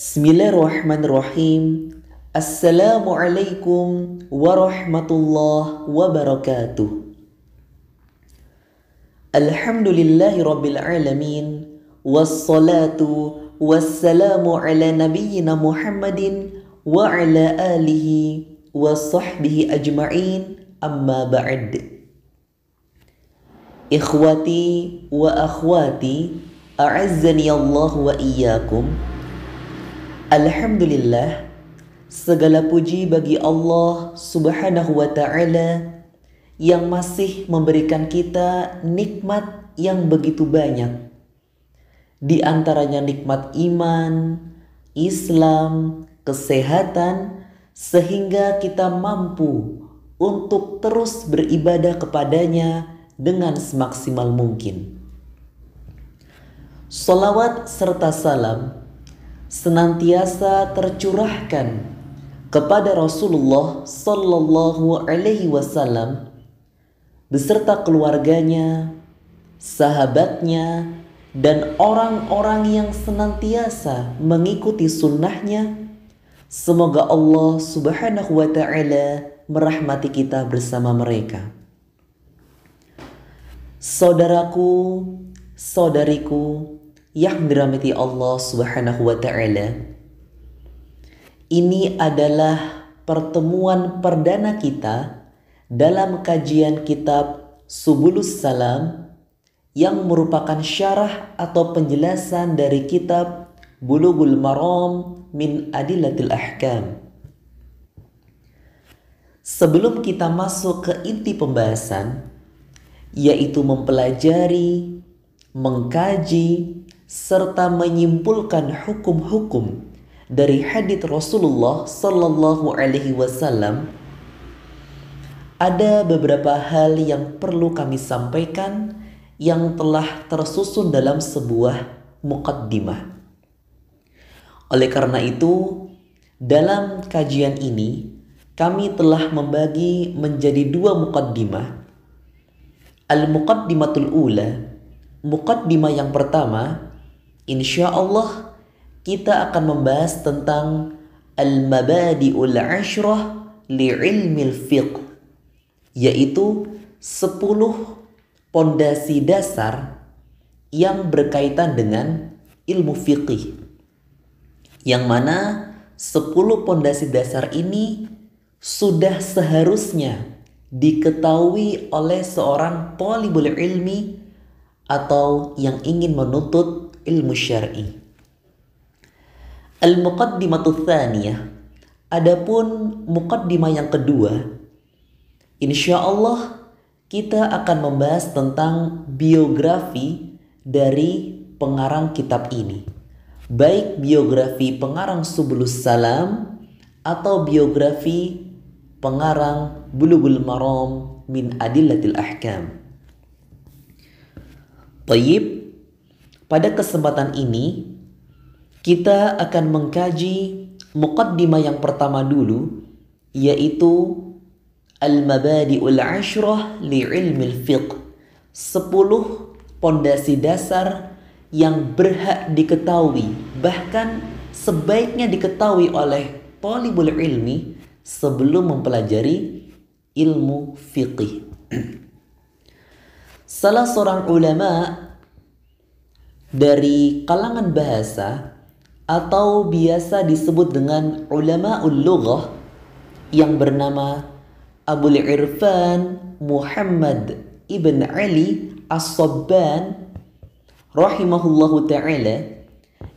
Bismillahirrahmanirrahim. Assalamualaikum warahmatullahi wabarakatuh. Alhamdulillahi rabbil alamin. Wassalatu wassalamu ala nabiyyina Muhammadin wa ala alihi wa sahbihi ajma'in. Amma ba'd. Ikhwati wa akhwati, a'azzani Allah wa iyyakum. Alhamdulillah, segala puji bagi Allah Subhanahu wa ta'ala yang masih memberikan kita nikmat yang begitu banyak. Di antaranya nikmat iman, Islam, kesehatan, sehingga kita mampu untuk terus beribadah kepadanya dengan semaksimal mungkin. Salawat serta salam senantiasa tercurahkan kepada Rasulullah Sallallahu Alaihi Wasallam beserta keluarganya, sahabatnya, dan orang-orang yang senantiasa mengikuti sunnahnya. Semoga Allah Subhanahu wa Ta'ala merahmati kita bersama mereka. Saudaraku, saudariku yang dirahmati Allah Subhanahu wa Ta'ala, ini adalah pertemuan perdana kita dalam kajian kitab Subulus Salam yang merupakan syarah atau penjelasan dari kitab Bulughul Maram min Adillatil Ahkam. Sebelum kita masuk ke inti pembahasan, yaitu mempelajari, mengkaji, serta menyimpulkan hukum-hukum dari hadits Rasulullah Sallallahu Alaihi Wasallam, ada beberapa hal yang perlu kami sampaikan yang telah tersusun dalam sebuah muqaddimah. Oleh karena itu, dalam kajian ini kami telah membagi menjadi dua muqaddimah. Al-muqaddimatul ula, muqaddimah yang pertama, insya Allah kita akan membahas tentang al-mabadi'ul ashrah li'ilmil fiqh, yaitu 10 pondasi dasar yang berkaitan dengan ilmu fiqih, yang mana 10 pondasi dasar ini sudah seharusnya diketahui oleh seorang thalibul ilmi atau yang ingin menuntut ilmu syar'i. Al-muqaddimatu tsaniyah, adapun muqaddimah yang kedua, insya Allah kita akan membahas tentang biografi dari pengarang kitab ini, baik biografi pengarang Subulus Salam atau biografi pengarang Bulughul Maram min Adillatil Ahkam. Tayyib, pada kesempatan ini kita akan mengkaji muqaddimah yang pertama dulu, yaitu al-mabadi'ul ashrah li'ilmil fiqh, 10 pondasi dasar yang berhak diketahui, bahkan sebaiknya diketahui oleh thalibul ilmi sebelum mempelajari ilmu fiqih. Salah seorang ulama dari kalangan bahasa atau biasa disebut dengan ulama'ul lughah yang bernama Abul Irfan Muhammad ibn Ali As-Sabban rahimahullahu ta'ala,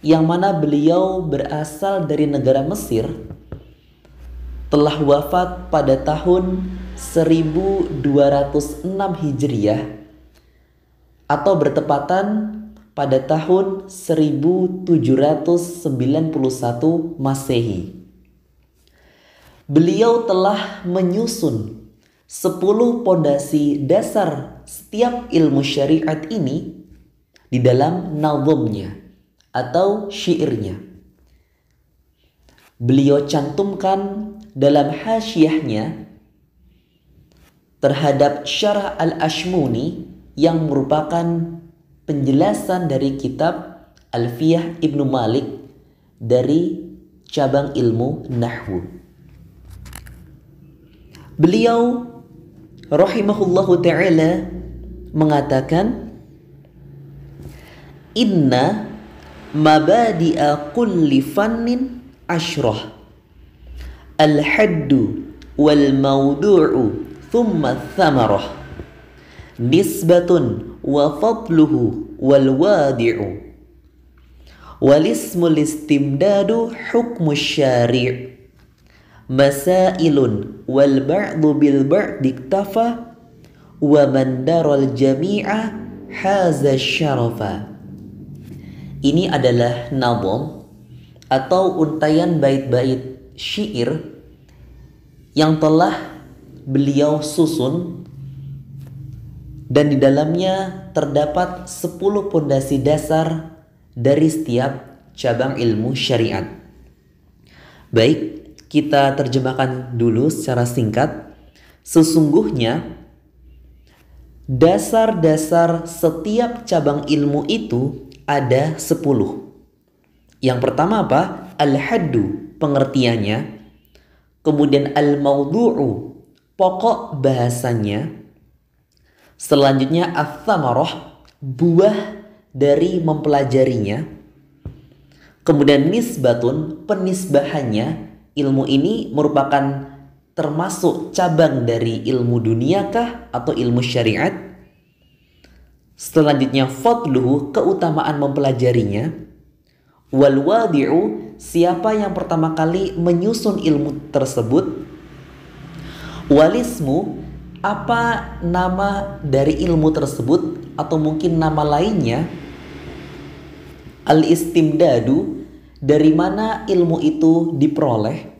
yang mana beliau berasal dari negara Mesir, telah wafat pada tahun 1206 Hijriah atau bertepatan pada tahun 1791 Masehi. Beliau telah menyusun 10 pondasi dasar setiap ilmu syariat ini di dalam nazmnya atau syairnya. Beliau cantumkan dalam hasyiahnya terhadap Syarah Al-Ashmuni yang merupakan penjelasan dari kitab Alfiyah Ibnu Malik dari cabang ilmu nahwu. Beliau rahimahullahu ta'ala mengatakan, inna mabadi'a kulli fannin ashrah, al-haddu wal mawdu'u thumma thamarah, nisbatun wa fadluhu wal wadi'u, wal ismul istimdadu hukmu syari', masailun wal ba'du bil ba'di iktafa, wa man daral jami'a haza syarafa. Ini adalah nazam atau untayan bait-bait syair yang telah beliau susun, dan di dalamnya terdapat 10 pondasi dasar dari setiap cabang ilmu syariat. Baik, kita terjemahkan dulu secara singkat. Sesungguhnya dasar-dasar setiap cabang ilmu itu ada 10. Yang pertama apa? Al-haddu, pengertiannya. Kemudian al-mawdu'u, pokok bahasanya. Selanjutnya ats-tsamarah, buah dari mempelajarinya. Kemudian nisbatun, penisbahannya. Ilmu ini merupakan termasuk cabang dari ilmu duniakah atau ilmu syariat. Selanjutnya fadluhu, keutamaan mempelajarinya. Wal wadi'u, siapa yang pertama kali menyusun ilmu tersebut. Walismu, apa nama dari ilmu tersebut atau mungkin nama lainnya. Al istimdadu, dari mana ilmu itu diperoleh.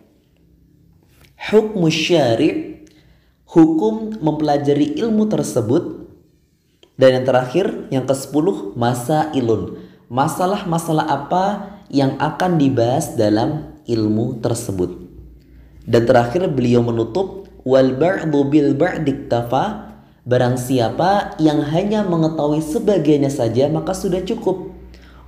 Hukmu syari', hukum mempelajari ilmu tersebut. Dan yang terakhir, yang ke-10, masailun, masalah-masalah apa yang akan dibahas dalam ilmu tersebut. Dan terakhir beliau menutup, wal ba'du bil ba'di iktafa, barang siapa yang hanya mengetahui sebagiannya saja maka sudah cukup.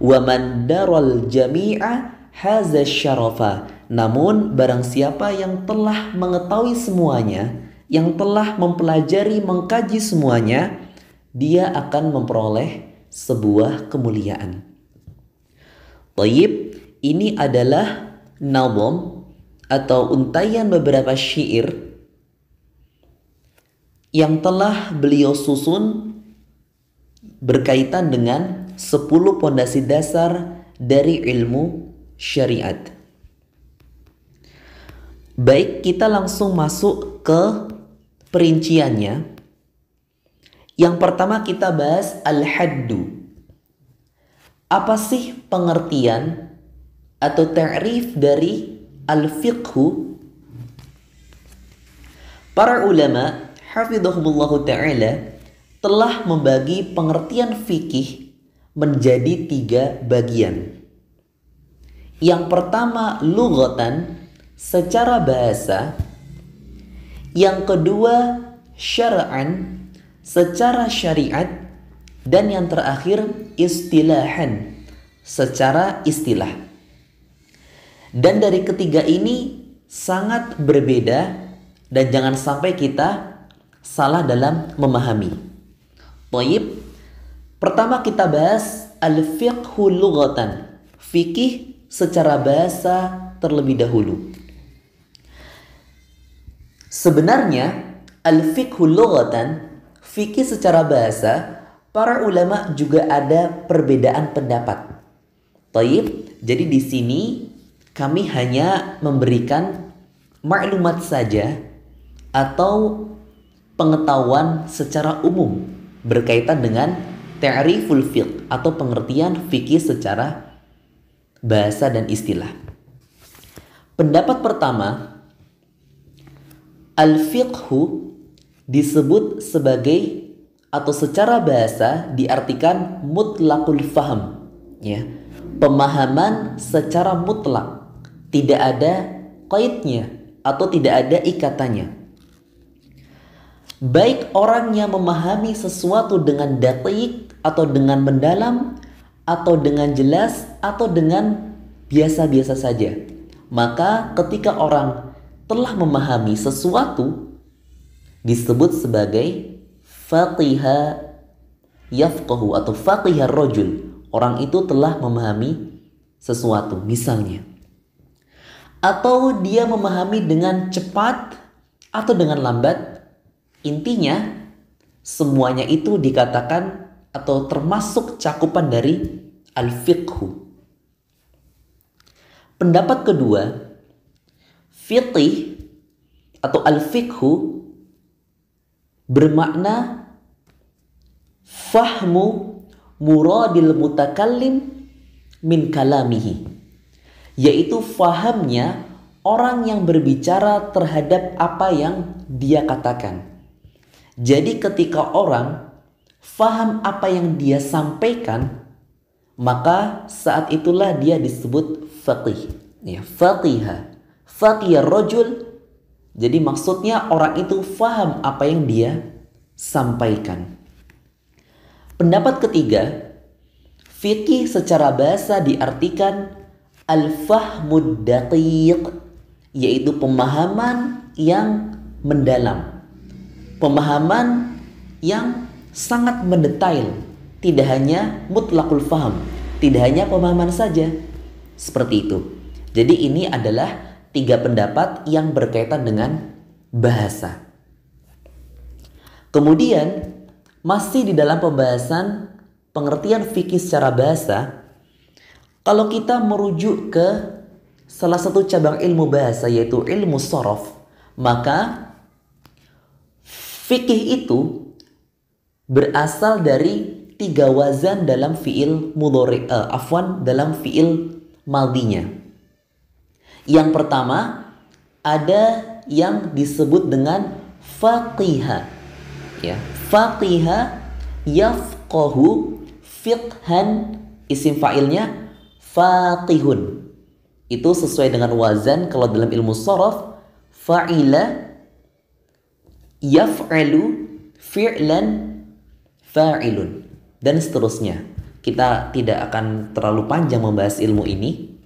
Wa man daral jami'a haza syarafa, namun barang siapa yang telah mengetahui semuanya, yang telah mempelajari, mengkaji semuanya, dia akan memperoleh sebuah kemuliaan. Taib, ini adalah nazam atau untayan beberapa syair yang telah beliau susun berkaitan dengan 10 pondasi dasar dari ilmu syariat. Baik, kita langsung masuk ke perinciannya. Yang pertama kita bahas al-haddu. Apa sih pengertian atau ta'rif dari al-fiqhu? Para ulama hafidhahumullahu ta'ala telah membagi pengertian fikih menjadi 3 bagian. Yang pertama lughatan, secara bahasa. Yang kedua syar'an, secara syariat. Dan yang terakhir istilahan, secara istilah. Dan dari ketiga ini sangat berbeda, dan jangan sampai kita salah dalam memahami. Baik, pertama kita bahas al-fiqhu lughatan, fikih secara bahasa terlebih dahulu. Sebenarnya al-fiqhu lughatan, fikih secara bahasa, para ulama juga ada perbedaan pendapat. Taib, jadi di sini kami hanya memberikan maklumat saja atau pengetahuan secara umum berkaitan dengan ta'riful fiqh atau pengertian fikih secara bahasa dan istilah. Pendapat pertama, al-fiqhu disebut sebagai atau secara bahasa diartikan mutlaqul faham, ya, pemahaman secara mutlak, tidak ada qaidnya atau tidak ada ikatannya. Baik orang yang memahami sesuatu dengan daqiq atau dengan mendalam atau dengan jelas atau dengan biasa-biasa saja. Maka ketika orang telah memahami sesuatu disebut sebagai faqiha yafqahu atau faqiha rajul. Orang itu telah memahami sesuatu misalnya. Atau dia memahami dengan cepat atau dengan lambat. Intinya semuanya itu dikatakan atau termasuk cakupan dari al-fiqhu. Pendapat kedua, fiqih atau al-fiqhu bermakna fahmu muradil mutakallim min kalamihi, yaitu fahamnya orang yang berbicara terhadap apa yang dia katakan. Jadi ketika orang faham apa yang dia sampaikan, maka saat itulah dia disebut faqih. Ya, faqiha. Faqih rajul. Jadi maksudnya orang itu faham apa yang dia sampaikan. Pendapat ketiga, fiqih secara bahasa diartikan al-fahmud daqiq, yaitu pemahaman yang mendalam. Pemahaman yang sangat mendetail, tidak hanya mutlakul faham, tidak hanya pemahaman saja. Seperti itu. Jadi ini adalah 3 pendapat yang berkaitan dengan bahasa. Kemudian masih di dalam pembahasan pengertian fikih secara bahasa, kalau kita merujuk ke salah satu cabang ilmu bahasa yaitu ilmu shorof, maka fikih itu berasal dari 3 wazan dalam fiil mudhari, dalam fiil madinya. Yang pertama ada yang disebut dengan faqiha. Ya, faqiha yafqahu fiqhan, isim fa'ilnya faqihun. Itu sesuai dengan wazan kalau dalam ilmu shorof fa'ila yaf'alu fi'lan fa'ilun, dan seterusnya. Kita tidak akan terlalu panjang membahas ilmu ini.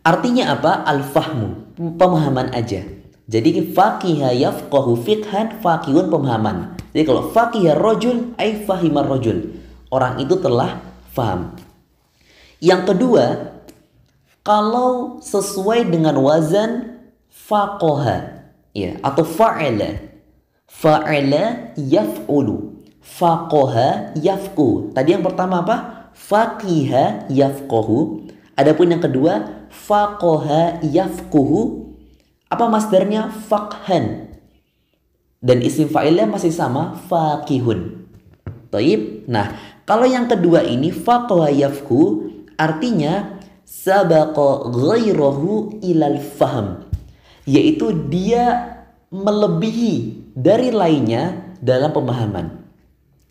Artinya apa? Al-fahmu, pemahaman aja. Jadi faqiha yafqahu fiqhan, faqihun pemahaman. Jadi kalau faqiha rajul ay fahimar rajul, orang itu telah faham. Yang kedua, kalau sesuai dengan wazan faqaha, ya, atau fa'ala. Fa'ala yaf'ulu, faqaha yafqu. Tadi yang pertama apa? Faqiha yafqahu. Adapun yang kedua faqaha yafquhu, apa masdarnya? Faqhan. Dan isim fa'ilnya masih sama, faqihun. Taib. Nah, kalau yang kedua ini faqaha yafqu, artinya sabaqa ghairahu ilal faham, yaitu dia melebihi dari lainnya dalam pemahaman.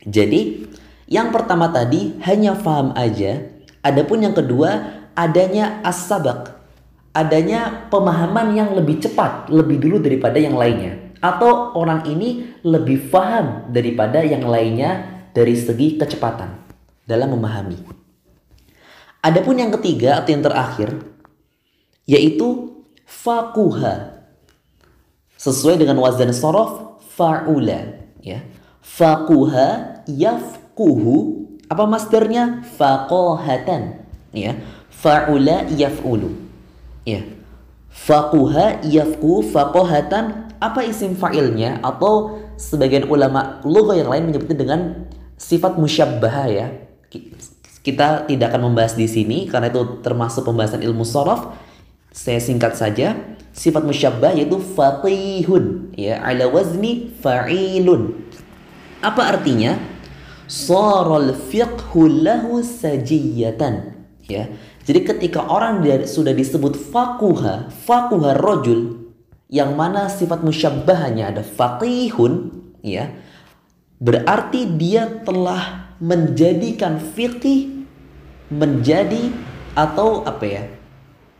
Jadi yang pertama tadi hanya faham aja. Adapun yang kedua adanya as-sabaq, adanya pemahaman yang lebih cepat, lebih dulu daripada yang lainnya. Atau orang ini lebih faham daripada yang lainnya dari segi kecepatan dalam memahami. Adapun yang ketiga atau yang terakhir yaitu faquha. Sesuai dengan wazan shorof fa'ula, ya. Faquha yafquhu, apa masdarnya? Faqahatan, ya. Fa'ula yaf'ulu, ya. Faquha yafqu faqahatan, apa isim fa'ilnya? Atau sebagian ulama lugha yang lain menyebutnya dengan sifat musyabbaha, ya. Kita tidak akan membahas di sini karena itu termasuk pembahasan ilmu shorof. Saya singkat saja. Sifat musyabbah yaitu faqihun, ya, ala wazni fa'ilun. Apa artinya? Sharal fiqhu lahu sajiyatan, ya. Jadi ketika orang sudah disebut faquha, faquha rajul, yang mana sifat musyabbahnya ada faqihun, ya, berarti dia telah menjadikan fiqih menjadi atau apa ya,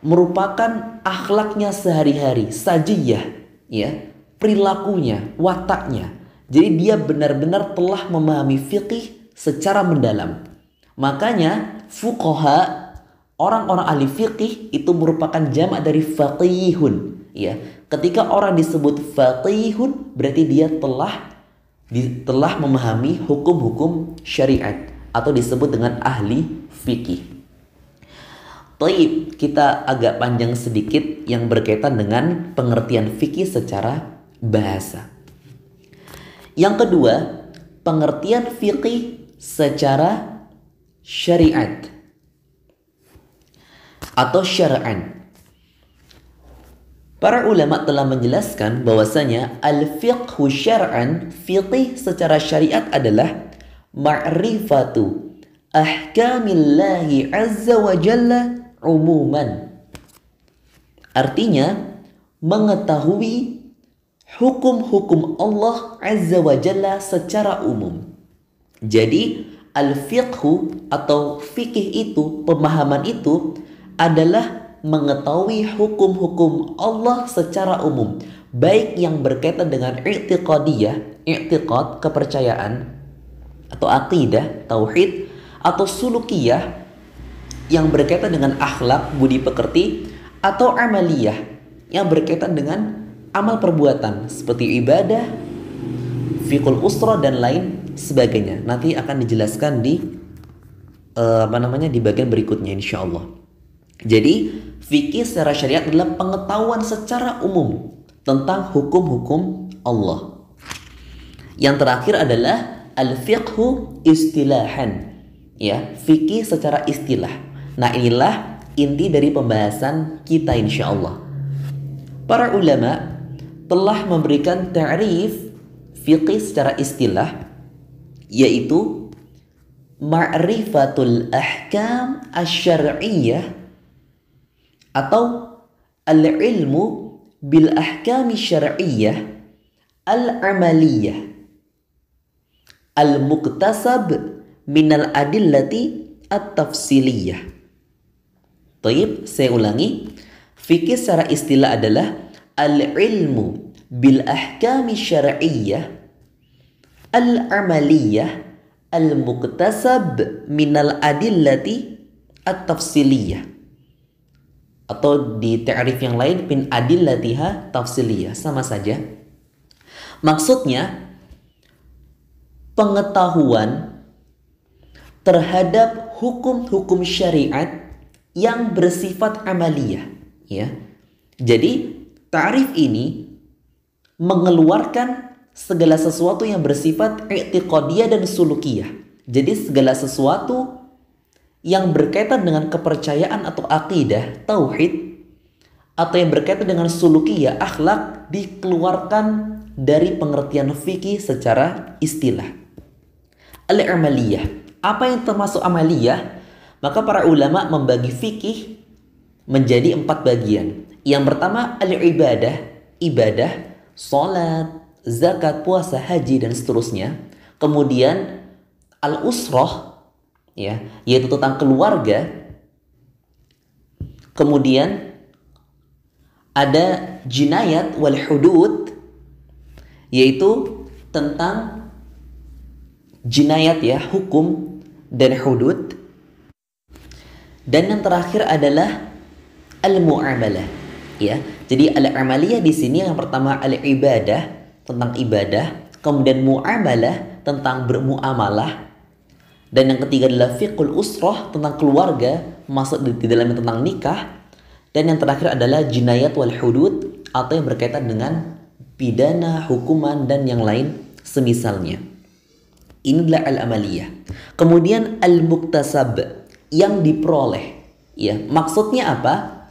merupakan akhlaknya sehari-hari, sajiyah, ya, perilakunya, wataknya. Jadi dia benar-benar telah memahami fiqih secara mendalam. Makanya fuqaha Orang-orang ahli fikih itu merupakan jamak dari faqihun, ya. Ketika orang disebut faqihun berarti dia telah memahami hukum-hukum syariat atau disebut dengan ahli fikih. Taib, kita agak panjang sedikit yang berkaitan dengan pengertian fikih secara bahasa. Yang kedua, pengertian fikih secara syariat atau syara'an. Para ulama telah menjelaskan bahwasanya al-fiqhu syar'an, fiqih secara syariat adalah ma'rifatu ahkamillahi azza wa jalla umuman. Artinya mengetahui hukum-hukum Allah azza wa jalla secara umum. Jadi al-fiqhu atau fikih itu, pemahaman itu adalah mengetahui hukum-hukum Allah secara umum, baik yang berkaitan dengan i'tiqadiyah, i'tiqad, kepercayaan atau akidah, tauhid, atau sulukiyah yang berkaitan dengan akhlak, budi pekerti, atau amaliyah yang berkaitan dengan amal perbuatan seperti ibadah, fiqhul usra dan lain sebagainya. Nanti akan dijelaskan di di bagian berikutnya insyaallah. Jadi fikih secara syariat adalah pengetahuan secara umum tentang hukum-hukum Allah. Yang terakhir adalah al-fiqhu istilahan, ya, fikih secara istilah. Nah, inilah inti dari pembahasan kita insyaallah. Para ulama telah memberikan ta'rif fikih secara istilah, yaitu ma'rifatul ahkam asy-syar'iyyah atau al-ilmu bil ahkami syar'iyyah al-amaliyah al-muktasab minal adillati at-tafsiliyah. Baik, saya ulangi. Fikih secara istilah adalah al-ilmu bil ahkami syar'iyyah al-amaliyah al-muktasab minal adillati at-tafsiliyah. Atau di ta'rif yang lain min adillatiha tafsiliyah, sama saja. Maksudnya pengetahuan terhadap hukum-hukum syariat yang bersifat amaliyah, ya. Jadi ta'rif ini mengeluarkan segala sesuatu yang bersifat i'tiqadiyah dan sulukiyah. Jadi segala sesuatu yang berkaitan dengan kepercayaan atau akidah, tauhid, atau yang berkaitan dengan sulukiyah, akhlak, dikeluarkan dari pengertian fikih secara istilah. Al-amaliyah. Apa yang termasuk amaliyah? Maka para ulama membagi fikih menjadi 4 bagian. Yang pertama al-ibadah, ibadah, salat, zakat, puasa, haji, dan seterusnya. Kemudian al-usrah, ya, yaitu tentang keluarga. Kemudian ada jinayat wal hudud, yaitu tentang jinayat, ya, hukum dan hudud. Dan yang terakhir adalah al-mu'amalah, ya. Jadi al-amaliyah di sini yang pertama al-ibadah, tentang ibadah, kemudian mu'amalah, tentang bermuamalah. Dan yang ketiga adalah fiqhul usrah, tentang keluarga, masuk di dalamnya tentang nikah. Dan yang terakhir adalah jinayat wal hudud, atau yang berkaitan dengan pidana, hukuman, dan yang lain semisalnya. Inilah al-amaliyah. Kemudian al-muktasab, yang diperoleh, ya. Maksudnya apa?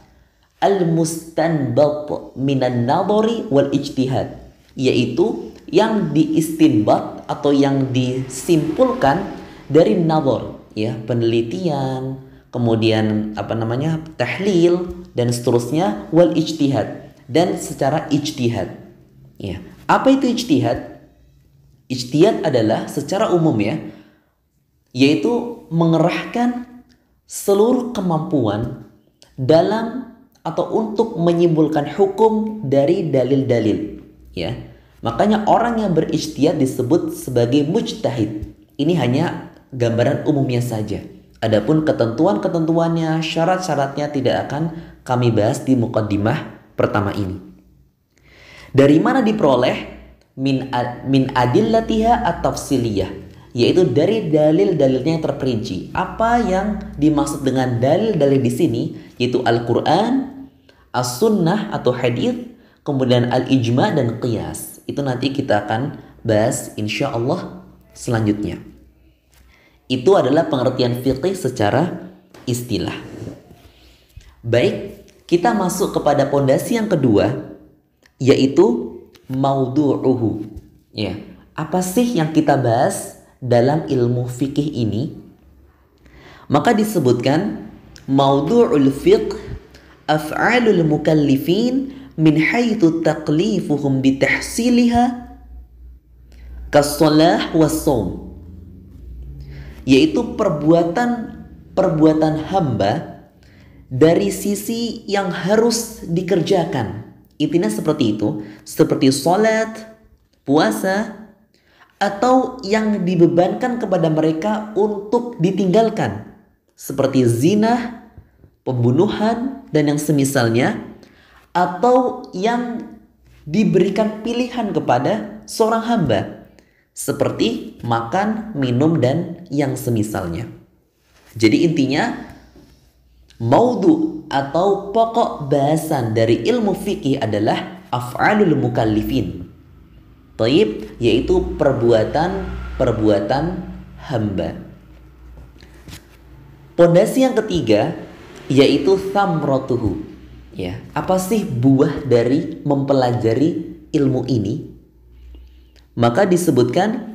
Al-mustanbat minan nadhari wal ijtihad, yaitu yang diistinbat atau yang disimpulkan dari nadhar, ya, penelitian, kemudian tahlil dan seterusnya, wal ijtihad, dan secara ijtihad, ya. Apa itu ijtihad? Ijtihad adalah secara umum, ya, yaitu mengerahkan seluruh kemampuan dalam atau untuk menyimpulkan hukum dari dalil-dalil, ya. Makanya orang yang berijtihad disebut sebagai mujtahid. Ini hanya gambaran umumnya saja. Adapun ketentuan-ketentuannya, syarat-syaratnya tidak akan kami bahas di muqaddimah pertama ini. Dari mana diperoleh? Min adillatiha at-tafsiliyah, yaitu dari dalil-dalilnya yang terperinci. Apa yang dimaksud dengan dalil-dalil di sini? Yaitu Al-Quran, As-Sunnah atau hadith, kemudian Al-Ijma dan Qiyas. Itu nanti kita akan bahas insya Allah selanjutnya. Itu adalah pengertian fiqih secara istilah. Baik, kita masuk kepada pondasi yang kedua, yaitu maudu'uhu. Ya, apa sih yang kita bahas dalam ilmu fikih ini? Maka disebutkan maudu'ul fiqh af'alul mukallifin min haitsu taqlifuhum bitahsiliha kas-shalah was-shaum, yaitu perbuatan hamba dari sisi yang harus dikerjakan. Intinya seperti itu, seperti sholat, puasa, atau yang dibebankan kepada mereka untuk ditinggalkan, seperti zina, pembunuhan, dan yang semisalnya, atau yang diberikan pilihan kepada seorang hamba, seperti makan, minum, dan yang semisalnya. Jadi intinya, maudhu atau pokok bahasan dari ilmu fikih adalah af'alul mukallifin. Taib, yaitu perbuatan hamba. Pondasi yang ketiga yaitu thamratuhu. Ya, apa sih buah dari mempelajari ilmu ini? Maka disebutkan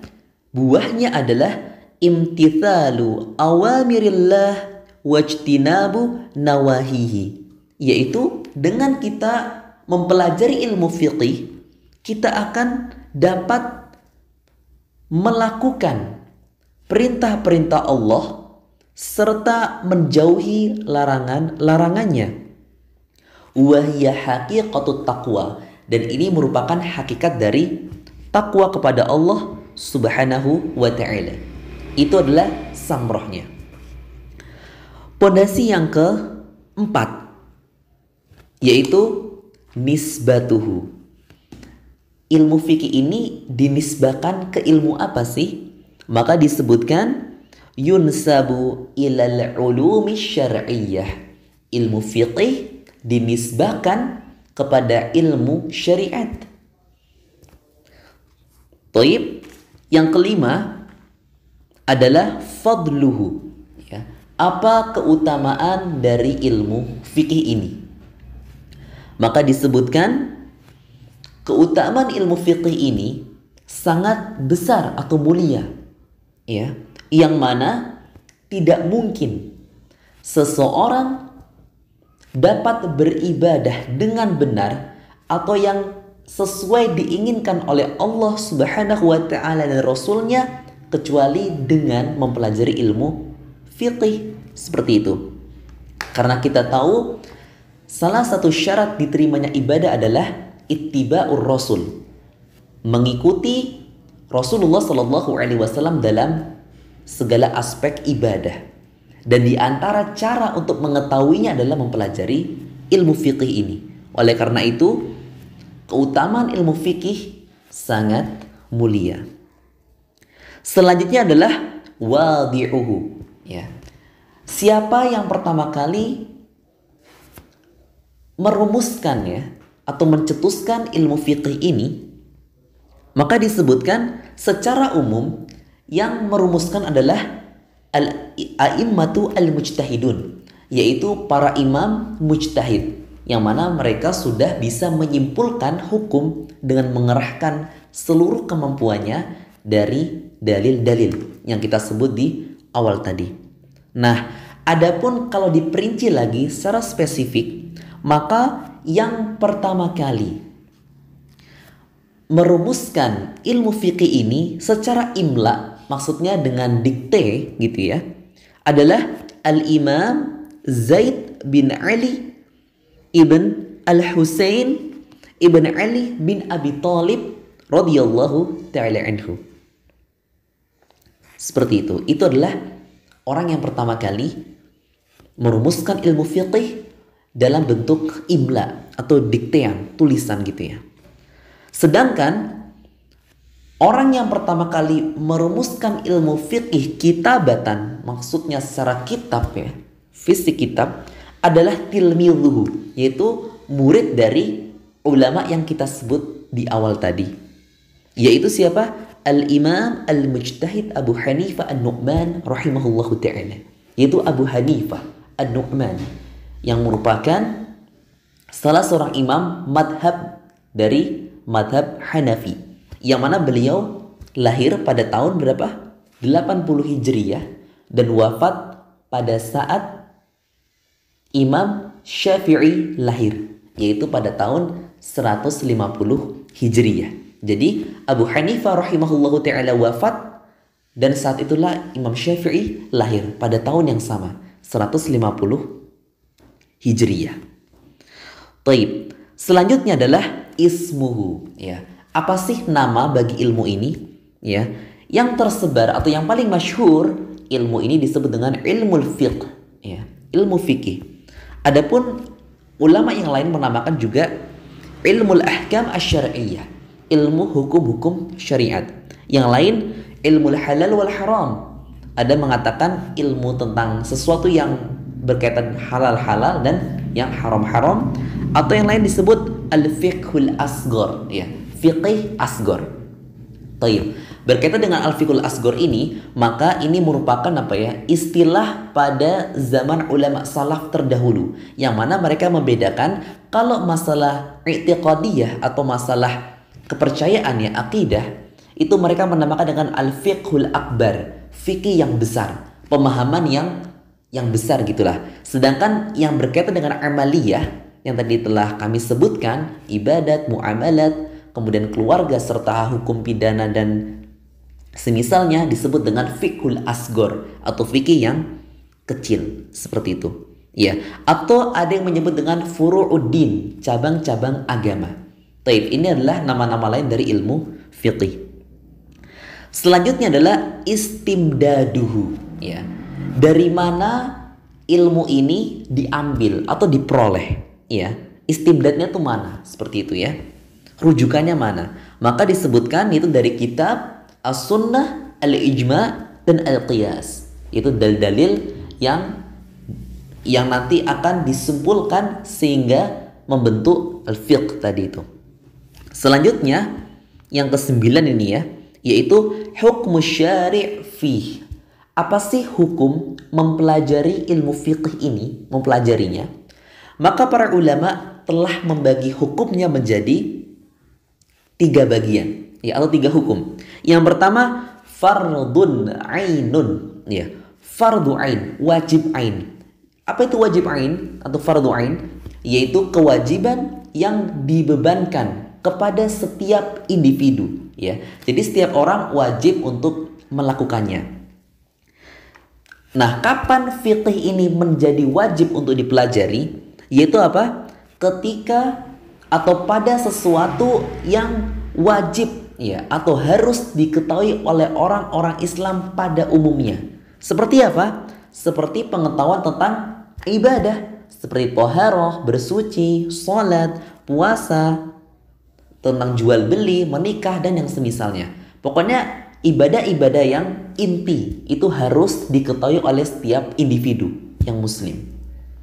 buahnya adalah imtithalu awamirillah wajtinabu nawahihi, yaitu dengan kita mempelajari ilmu fiqih, kita akan dapat melakukan perintah-perintah Allah serta menjauhi larangannya. Wahya haqiqatut taqwa, dan ini merupakan hakikat dari takwa kepada Allah Subhanahu wa ta'ala. Itu adalah samrohnya. Pondasi yang keempat yaitu nisbatuhu. Ilmu fikih ini dinisbahkan ke ilmu apa sih? Maka disebutkan yunsabu ilal ulumi syar'iyyah. Ilmu fikih dinisbahkan kepada ilmu syariat. Taib. Yang kelima adalah fadluhu. Ya. Apa keutamaan dari ilmu fikih ini? Maka disebutkan keutamaan ilmu fikih ini sangat besar atau mulia, ya, yang mana tidak mungkin seseorang dapat beribadah dengan benar atau yang sesuai diinginkan oleh Allah Subhanahu wa ta'ala dan Rasulnya kecuali dengan mempelajari ilmu fiqih. Seperti itu. Karena kita tahu salah satu syarat diterimanya ibadah adalah ittiba'ur rasul, mengikuti Rasulullah Shallallahu Alaihi Wasallam dalam segala aspek ibadah. Dan di antara cara untuk mengetahuinya adalah mempelajari ilmu fikih ini. Oleh karena itu, keutamaan ilmu fikih sangat mulia. Selanjutnya adalah wadi'uhu. Ya. Siapa yang pertama kali merumuskan, ya, atau mencetuskan ilmu fiqih ini? Maka disebutkan secara umum yang merumuskan adalah al-a'immatu al-mujtahidun, yaitu para imam mujtahid, yang mana mereka sudah bisa menyimpulkan hukum dengan mengerahkan seluruh kemampuannya dari dalil-dalil yang kita sebut di awal tadi. Nah, adapun kalau diperinci lagi secara spesifik, maka yang pertama kali merumuskan ilmu fikih ini secara imla, maksudnya dengan dikte gitu ya, adalah Al-Imam Zaid bin Ali ibn Al-Husain ibn Ali bin Abi Thalib radhiyallahu ta'ala anhu. Seperti itu. Itu adalah orang yang pertama kali merumuskan ilmu fiqih dalam bentuk imla atau diktean, tulisan gitu ya. Sedangkan orang yang pertama kali merumuskan ilmu fiqih kitabatan, maksudnya secara kitab ya, fisik kitab, adalah tilmidhuhu, yaitu murid dari ulama yang kita sebut di awal tadi. Yaitu siapa? Al-Imam Al-Mujtahid Abu Hanifah An-Nu'man rahimahullahu ta'ala. Yaitu Abu Hanifah An-Nu'man, yang merupakan salah seorang imam madhab dari madhab Hanafi, yang mana beliau lahir pada tahun berapa? 80 Hijriyah dan wafat pada saat Imam Syafi'i lahir, yaitu pada tahun 150 Hijriyah. Jadi Abu Hanifah rahimahullahu ta'ala wafat, dan saat itulah Imam Syafi'i lahir pada tahun yang sama, 150 Hijriyah. Taib. Selanjutnya adalah ismuhu, ya. Apa sih nama bagi ilmu ini? Ya, yang tersebar atau yang paling masyhur ilmu ini disebut dengan ilmu fiqh, ya, ilmu fikih. Adapun ulama yang lain menamakan juga ilmu ahkam asy-syar'iyyah, ilmu hukum-hukum syariat. Yang lain ilmu halal wal haram. Ada mengatakan ilmu tentang sesuatu yang berkaitan halal-halal dan yang haram-haram, atau yang lain disebut al-fiqhul asghar, ya, fiqih asghar. Taib. Berkaitan dengan al-fiqhul asghar ini, maka ini merupakan apa ya? Istilah pada zaman ulama salaf terdahulu, yang mana mereka membedakan kalau masalah i'tiqadiyah atau masalah kepercayaan ya, akidah, itu mereka menamakan dengan al-fiqhul akbar, fikih yang besar, pemahaman yang besar gitulah. Sedangkan yang berkaitan dengan amaliyah yang tadi telah kami sebutkan, ibadat, muamalat, kemudian keluarga serta hukum pidana dan semisalnya, disebut dengan fiqhul asghar atau fikih yang kecil, seperti itu. Ya, atau ada yang menyebut dengan furu'uddin, cabang-cabang agama. Taib, ini adalah nama-nama lain dari ilmu fiqih. Selanjutnya adalah istimdaduhu, ya. Dari mana ilmu ini diambil atau diperoleh, ya. Istimdadnya itu mana? Seperti itu ya. Rujukannya mana? Maka disebutkan itu dari kitab As-Sunnah, Al-Ijma' dan Al-Qiyas. Itu dalil-dalil yang nanti akan disimpulkan sehingga membentuk al-fiqh tadi itu. Selanjutnya yang ke-9 ini ya, yaitu hukmu syari' fih. Apa sih hukum mempelajari ilmu fiqh ini, mempelajarinya? Maka para ulama telah membagi hukumnya menjadi 3 bagian, ya, atau 3 hukum. Yang pertama, fardun ainun, ya, fardu ain, wajib ain. Apa itu wajib ain atau fardu ain? Yaitu kewajiban yang dibebankan kepada setiap individu, ya. Jadi setiap orang wajib untuk melakukannya. Nah, kapan fiqih ini menjadi wajib untuk dipelajari? Yaitu apa? Ketika atau pada sesuatu yang wajib, ya, atau harus diketahui oleh orang-orang Islam pada umumnya. Seperti apa? Seperti pengetahuan tentang ibadah, seperti toharoh, bersuci, sholat, puasa, tentang jual beli, menikah, dan yang semisalnya. Pokoknya ibadah-ibadah yang inti itu harus diketahui oleh setiap individu yang muslim.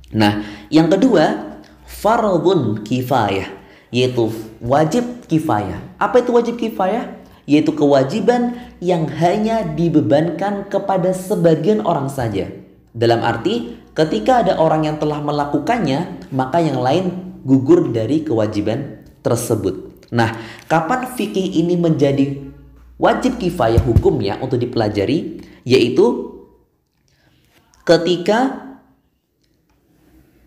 Nah, yang kedua, fardun kifayah, yaitu wajib kifayah. Apa itu wajib kifayah? Yaitu kewajiban yang hanya dibebankan kepada sebagian orang saja. Dalam arti, ketika ada orang yang telah melakukannya, maka yang lain gugur dari kewajiban tersebut. Nah, kapan fikih ini menjadi wajib kifayah hukumnya untuk dipelajari? Yaitu ketika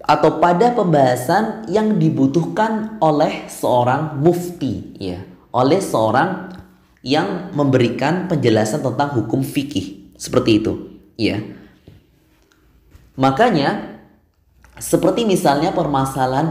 atau pada pembahasan yang dibutuhkan oleh seorang mufti, ya, oleh seorang yang memberikan penjelasan tentang hukum fikih, seperti itu, ya. Makanya seperti misalnya permasalahan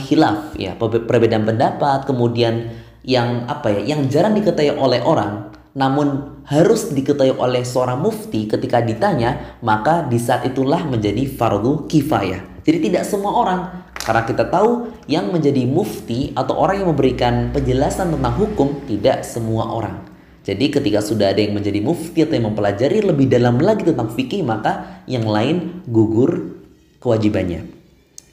khilaf, ya, perbedaan pendapat, kemudian yang apa ya, yang jarang diketahui oleh orang, namun harus diketahui oleh seorang mufti ketika ditanya, maka di saat itulah menjadi fardu kifayah. Jadi tidak semua orang, karena kita tahu yang menjadi mufti atau orang yang memberikan penjelasan tentang hukum tidak semua orang. Jadi ketika sudah ada yang menjadi mufti atau yang mempelajari lebih dalam lagi tentang fikih, maka yang lain gugur kewajibannya.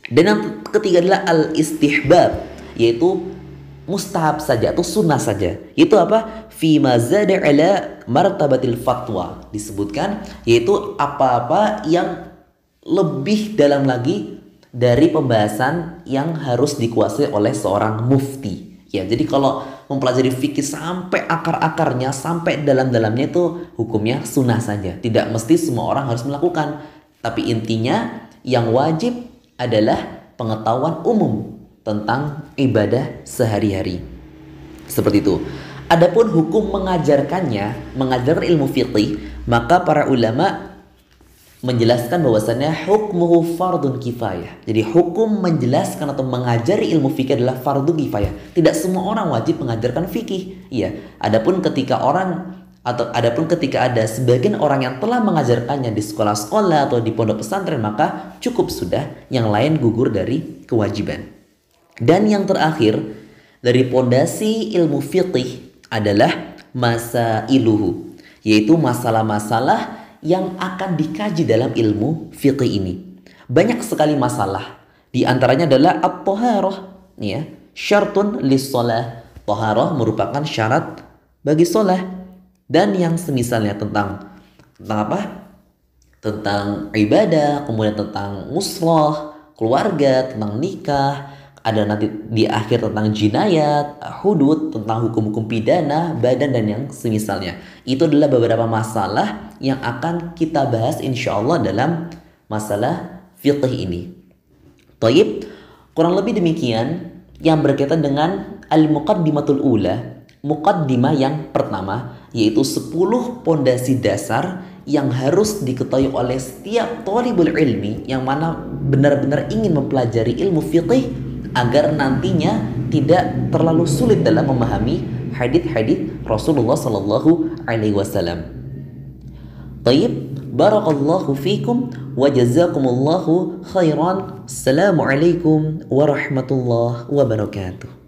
Dan yang ketiga adalah al-istihbab, yaitu mustahab saja atau sunnah saja. Itu apa? Fima zada ala martabatil fatwa. Disebutkan yaitu apa-apa yang lebih dalam lagi dari pembahasan yang harus dikuasai oleh seorang mufti. Ya, jadi kalau mempelajari fikih sampai akar-akarnya, sampai dalam-dalamnya itu hukumnya sunnah saja. Tidak mesti semua orang harus melakukan. Tapi intinya yang wajib adalah pengetahuan umum tentang ibadah sehari-hari. Seperti itu. Adapun hukum mengajarkannya, mengajarkan ilmu fiqih, maka para ulama menjelaskan bahwasannya hukmuhu fardun kifayah. Jadi hukum menjelaskan atau mengajari ilmu fikih adalah fardu kifayah. Tidak semua orang wajib mengajarkan fikih. Iya. Adapun ketika ada sebagian orang yang telah mengajarkannya di sekolah-sekolah atau di pondok pesantren, maka cukup sudah, yang lain gugur dari kewajiban. Dan yang terakhir dari pondasi ilmu fiqih adalah masailuhu, yaitu masalah-masalah yang akan dikaji dalam ilmu fiqih ini. Banyak sekali masalah. Di antaranya adalah at-thaharah, ya, syartun lis-shalah. Thaharah merupakan syarat bagi shalah. Dan yang semisalnya tentang apa? Tentang ibadah, kemudian tentang muslah, keluarga, tentang nikah, ada nanti di akhir tentang jinayat, hudud, tentang hukum-hukum pidana, badan, dan yang semisalnya. Itu adalah beberapa masalah yang akan kita bahas insya Allah dalam masalah fiqh ini. Taib, kurang lebih demikian yang berkaitan dengan al-muqaddimatul ula, muqaddimah yang pertama, yaitu 10 pondasi dasar yang harus diketahui oleh setiap thalibul ilmi yang mana benar-benar ingin mempelajari ilmu fiqh agar nantinya tidak terlalu sulit dalam memahami hadits-hadits Rasulullah sallallahu alaihi wasallam. Taib, barakallahu fikum wa jazakumullahu khairan. Assalamualaikum warahmatullahi wabarakatuh.